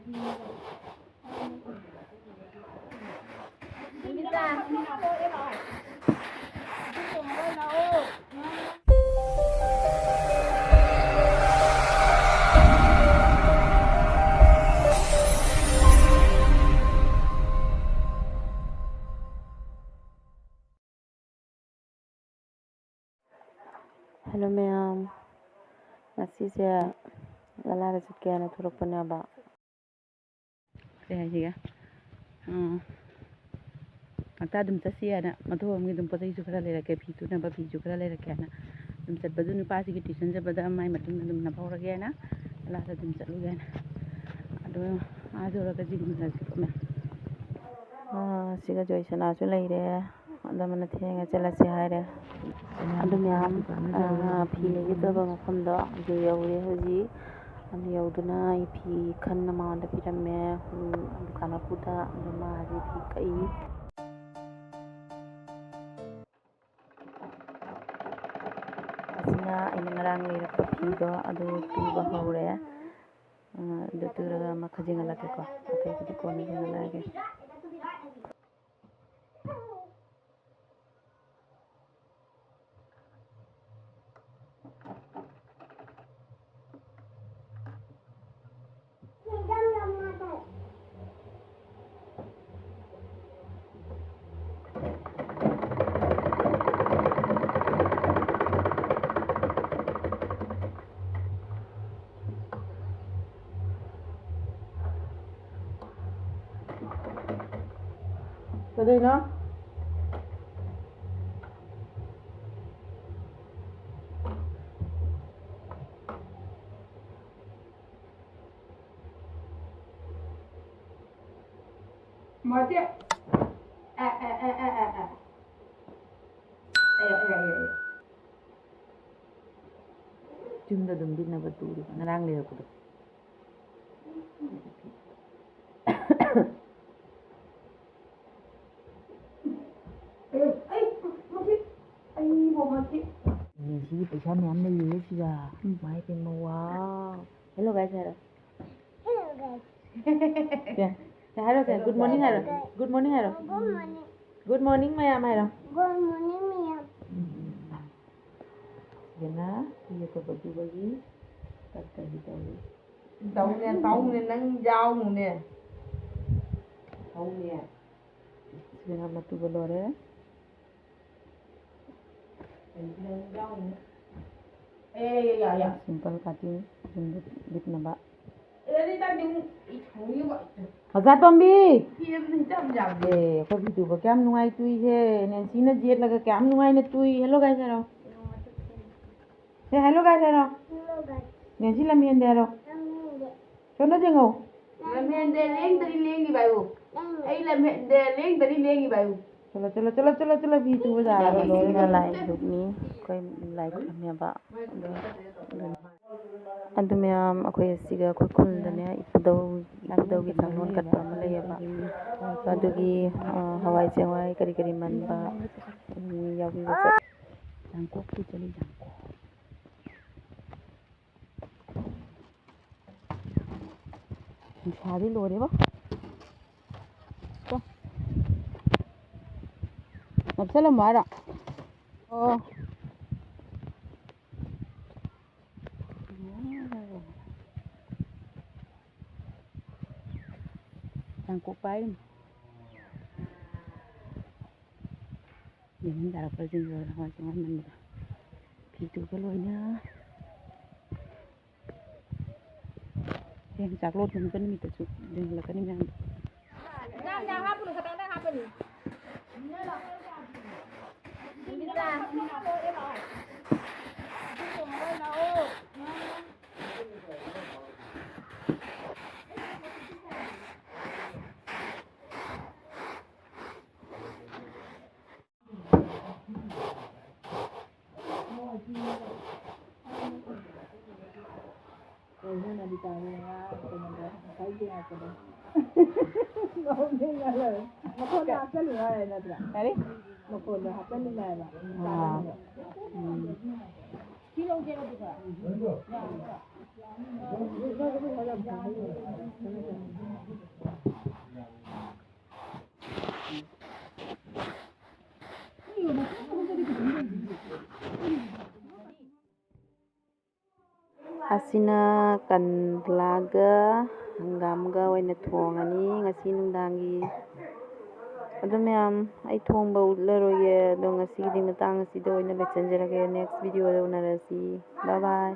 Hello ma'am, ngasize lalada chutkeana thorokpanaba. Kaya ngakta dum chasiana mathomgi dum potai su khara lerake phi tuna ba phi ju khara lerake na dum chatbadu nupasi gi tuition jabada mai matung dum na phawrage na lalada dum chatluge na ado ajora ga jigum na sikome siga joisana su leire adamana thenga chalase haire adum yam phi legi toba mafamdo adu yaure hoji adu yauduna phi khanna maanda piramme dukana puda adu ma haji phi kai asina ina ngarang leira phido adu tuba hore adu turaga makhajinga lake ko atai kidi kona jinga lage Tadi na? Mati. Jumda dum din na baturi ngarang le ko Sih पैसा ma'am ने लिए सीधा my पे मवा hello guys hello क्या hello क्या good morning hello good morning hello good morning ma'am hello good morning ma'am ये ना ये तो बगी तब तक ही tàu này nâng dao nè tàu nè ये हम तो बोलो रे simple cutting bit naba Hazat Bombi ko video ba kyam nungai tui he Nancy na jet laga kyam nungai na tui hello guys hello say hello guys hello Nancy lam hen dero chona jengo lam hen de leng tari lengi bayu ai lam hen de leng tari lengi bayu चलो video बजा रहा like दुनी कोई like हमें बा अंत में हम अखोई सिगा अखोई खुलदने इपदौ की थांगलोन कटपा म लेयबा अदुगी हवाई चवाई करी करी मनबा यावी बचा जांको की चली जांको शादी लोरे बा Nabsala mara. Oh. Tangkok paim. Ini darah perjeng orang macam mana? Itu kalau ini. Yang caklot mungkin minta cuci. Yang lakukan ini yang. Yang apa pun kata orang apa ni? Kayaknya nanti tanya saya dia apa dah? Mau ni lah, mau nak apa ni lah nak tak? Tadi? Mau nak apa ni lah? Kilo kilo juga. ꯑꯁꯤꯅ ꯀꯟꯗ꯭ꯂꯥꯒ ꯍꯪꯒꯥꯝꯒ ꯑꯣꯏꯅ ꯊꯣꯡꯉꯅꯤ ꯉꯁꯤ ꯅꯨꯡꯗꯥꯡꯒꯤ꯫ ꯑꯗꯨ ꯃꯌꯥꯝ ꯑꯩ ꯊꯣꯡꯕ ꯎꯠꯂꯔꯣꯏꯒꯦ, ꯑꯗꯣ ꯉꯁꯤꯒꯤꯗꯤ ꯃꯇꯥꯡ ꯑꯁꯤꯗ ꯑꯣꯏꯅ ꯂꯣꯏꯁꯤꯟꯖꯔꯒꯦ꯫ ꯅꯦꯛꯁ ꯚꯤꯗꯤꯑꯣꯗ ꯎꯅꯔꯁꯤ꯫ ꯕꯥꯏ ꯕꯥꯏ꯫